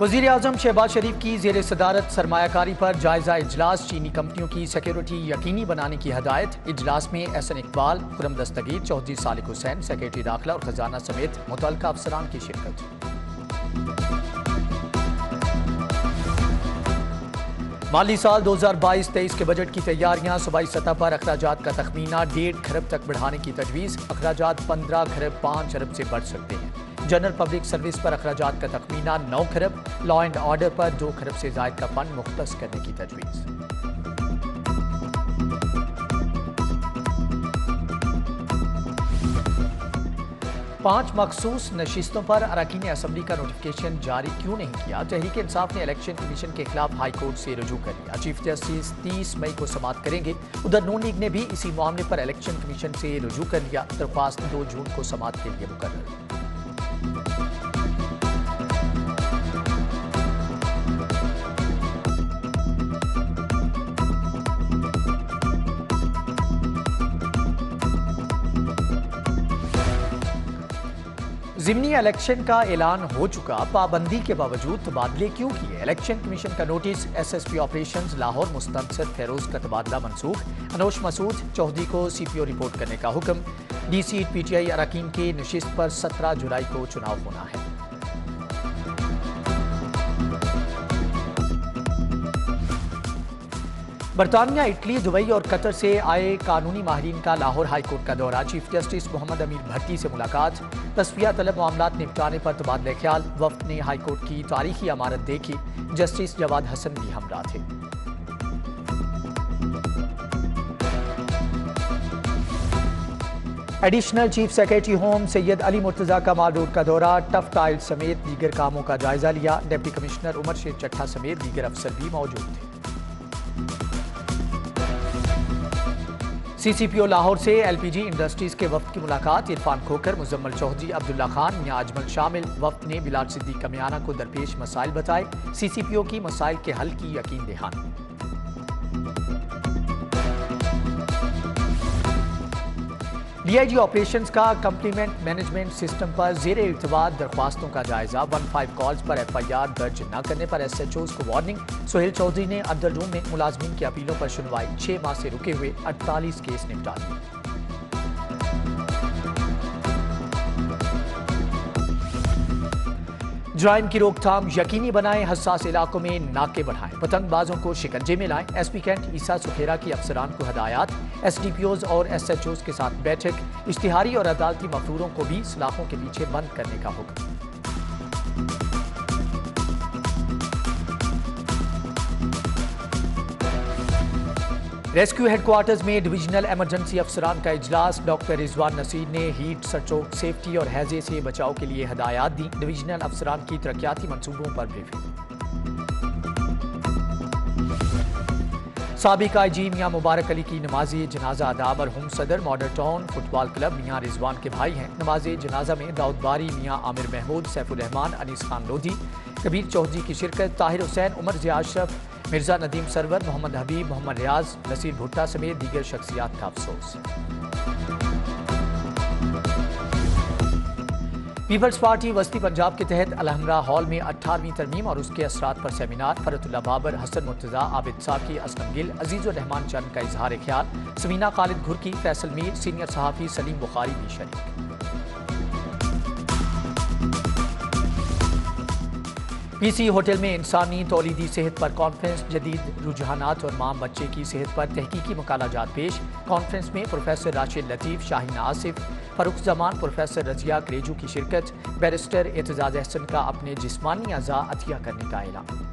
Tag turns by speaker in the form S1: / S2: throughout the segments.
S1: وزیر اعظم شہباز شریف کی زیر صدارت سرمایہ کاری پر جائزہ اجلاس، چینی کمپنیوں کی سیکیورٹی یقینی بنانے کی ہدایت۔ اجلاس میں احسن اقبال، خرم دستگیر، چودھری صالح حسین، سیکریٹری داخلہ اور خزانہ سمیت متعلقہ افسران کی شرکت۔ مالی سال 2022-23 کے بجٹ کی تیاریاں، صوبائی سطح پر اخراجات کا تخمینہ 1.5 کھرب تک بڑھانے کی تجویز۔ اخراجات 15 کھرب 5 ارب سے بڑھ سکتے ہیں۔ جنرل پبلک سروس پر اخراجات کا تخمینہ 9 کھرب، لا اینڈ آرڈر پر 2 کھرب سے زائد کا فنڈ مختص کرنے کی تجویز۔ پانچ مخصوص نشستوں پر اراکین اسمبلی کا نوٹیفکیشن جاری کیوں نہیں کیا؟ تحریک انصاف نے الیکشن کمیشن کے خلاف ہائی کورٹ سے رجوع کر لیا۔ چیف جسٹس 30 مئی کو سماعت کریں گے۔ ادھر نون لیگ نے بھی اسی معاملے پر الیکشن کمیشن سے رجوع کر لیا۔ درخواست 2 جون کو سماعت کے لیے مقرر۔ ضمنی الیکشن کا اعلان ہو چکا، پابندی کے باوجود تبادلے کیوں کیے؟ الیکشن کمیشن کا notice, S S P operations Lahore Mustansar Feroz کا تبادلہ منسوخ، انوش مسعود چودھری کو سی پی او رپورٹ کرنے کا حکم۔ Deseat P T I اراکین کے نشست پر 17 جولائی کو چناؤ ہونا ہے۔ برطانیہ، اٹلی، دبئی اور قطر سے آئے قانونی ماہرین کا لاہور ہائی کورٹ کا دورہ۔ چیف جسٹس محمد امیر بھٹی سے ملاقات، تصفیہ طلب معاملات نپٹانے پر تبادلہ خیال۔ وفد نے ہائی کورٹ کی تاریخی عمارت دیکھی، جسٹس جواد حسن بھی ہمراہ تھے۔ ایڈیشنل چیف سیکریٹری ہوم سید علی مرتضیٰ کا مال روڈ کا دورہ، ٹف ٹائل سمیت دیگر کاموں کا جائزہ لیا۔ ڈپٹی کمشنر عمر شیر چٹھا سمیت دیگر افسر بھی موجود تھے۔ سی سی پی او لاہور سے ایل پی جی انڈسٹریز کے وفد کی ملاقات، عرفان کھوکر، مزمل چودھری، عبداللہ خان، میاں اجمل شامل۔ وفد نے بلال صدیق کمیانہ کو درپیش مسائل بتائے، سی سی پی او کی مسائل کے حل کی یقین دہانی۔ ڈی آئی جی آپریشنز کا کمپلیمنٹ مینجمنٹ سسٹم پر زیر ارتباط درخواستوں کا جائزہ، 15 کالز پر ایف آئی آر درج نہ کرنے پر ایس ایچ اوز کو وارننگ۔ سہیل چودھری نے اندر روم میں ملازمین کی اپیلوں پر سنوائی، 6 ماہ سے رکے ہوئے 48 کیس نپٹا دیے۔ جرائم کی روک تھام یقینی بنائیں، حساس علاقوں میں ناکے بڑھائیں، پتنگ بازوں کو شکنجے میں لائیں۔ ایس پی کینٹ عیسیٰ سکھیرا کی افسران کو ہدایات، ایس ڈی پی اوز اور ایس ایچ اوز کے ساتھ بیٹھک، اشتہاری اور عدالتی مفروروں کو بھی سلاخوں کے پیچھے بند کرنے کا حکم۔ ریسکیو ہیڈ کوارٹرز میں ڈویژنل ایمرجنسی افسران کا اجلاس، ڈاکٹر رضوان نصیر نے ہیٹ سٹروک، سیفٹی اور ہیضے سے بچاؤ کے لیے ہدایات دیں۔ ڈویژنل افسران کی ترقیاتی منصوبوں پر بریفنگ۔ سابق آئی جی میاں مبارک علی کی نماز جنازہ ادا، مرحوم صدر ماڈل ٹاؤن فٹ بال کلب میاں رضوان کے بھائی ہیں۔ نماز جنازہ میں داؤد باری، میاں عامر محمود، سیف الرحمان، انیس خان لودھی، کبیر چودھری کی شرکت۔ طاہر حسین، عمر ضیاء اشرف، مرزا ندیم سرور، محمد حبیب، محمد ریاض، نصیر بھٹا سمیت دیگر شخصیات کا افسوس۔ پیپلز پارٹی وسطی پنجاب کے تحت الحمرا ہال میں 18ویں ترمیم اور اس کے اثرات پر سیمینار، فرت اللہ بابر، حسن مرتضیٰ، عابد صافی، اسلم گل، عزیز الرحمان چند کا اظہار خیال، سمینہ خالد گھرکی، فیصل میر، سینئر صحافی سلیم بخاری بھی شریک۔ پی سی ہوٹل میں انسانی تولیدی صحت پر کانفرنس، جدید رجحانات اور ماں بچے کی صحت پر تحقیقی مقالہ جات پیش۔ کانفرنس میں پروفیسر راشد لطیف، شاہین آصف، فاروق زمان، پروفیسر رضیہ کریجو کی شرکت۔ بیرسٹر اعتزاز احسن کا اپنے جسمانی اعضاء عطیہ کرنے کا اعلان۔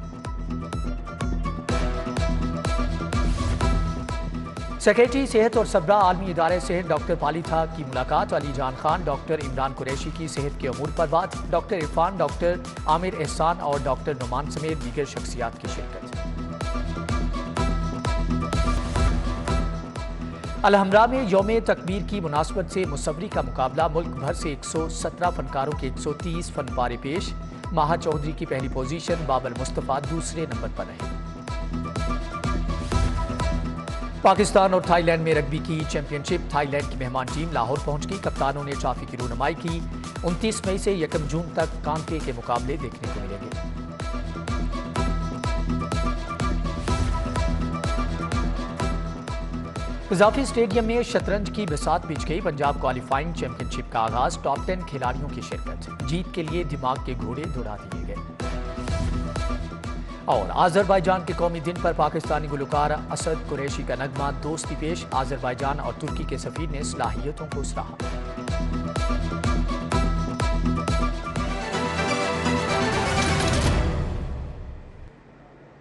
S1: سیکریٹری صحت اور صبرا عالمی ادارے صحت ڈاکٹر پالیتھا کی ملاقات، علی جان خان، ڈاکٹر عمران قریشی کی صحت کے امور پر بات، ڈاکٹر عرفان، ڈاکٹر عامر احسان اور ڈاکٹر نعمان سمیت دیگر شخصیات کی شرکت۔ الحمرا میں یوم تکبیر کی مناسبت سے مصوری کا مقابلہ، ملک بھر سے 117 فنکاروں کے 130 فن پارے پیش۔ ماہا چودھری کی پہلی پوزیشن، بابر مصطفیٰ دوسرے نمبر پر رہے۔ پاکستان اور تھائی لینڈ میں رگبی کی چیمپئن شپ، تھائی لینڈ کی مہمان ٹیم لاہور پہنچ گئی۔ کپتانوں نے ٹرافی کی رونمائی کی۔ 29 مئی سے 1 جون تک کانٹے کے مقابلے دیکھنے کو ملیں گے۔ قذافی اسٹیڈیم میں شطرنج کی بساط بچھ گئی، پنجاب کوالیفائنگ چیمپئن شپ کا آغاز، ٹاپ 10 کھلاڑیوں کی شرکت، جیت کے لیے دماغ کے گھوڑے دوڑا دیے گئے۔ اور آذربائیجان کے قومی دن پر پاکستانی گلوکار اسد قریشی کا نغمہ دوستی پیش، آذربائیجان اور ترکی کے سفیر نے صلاحیتوں کو سراہا۔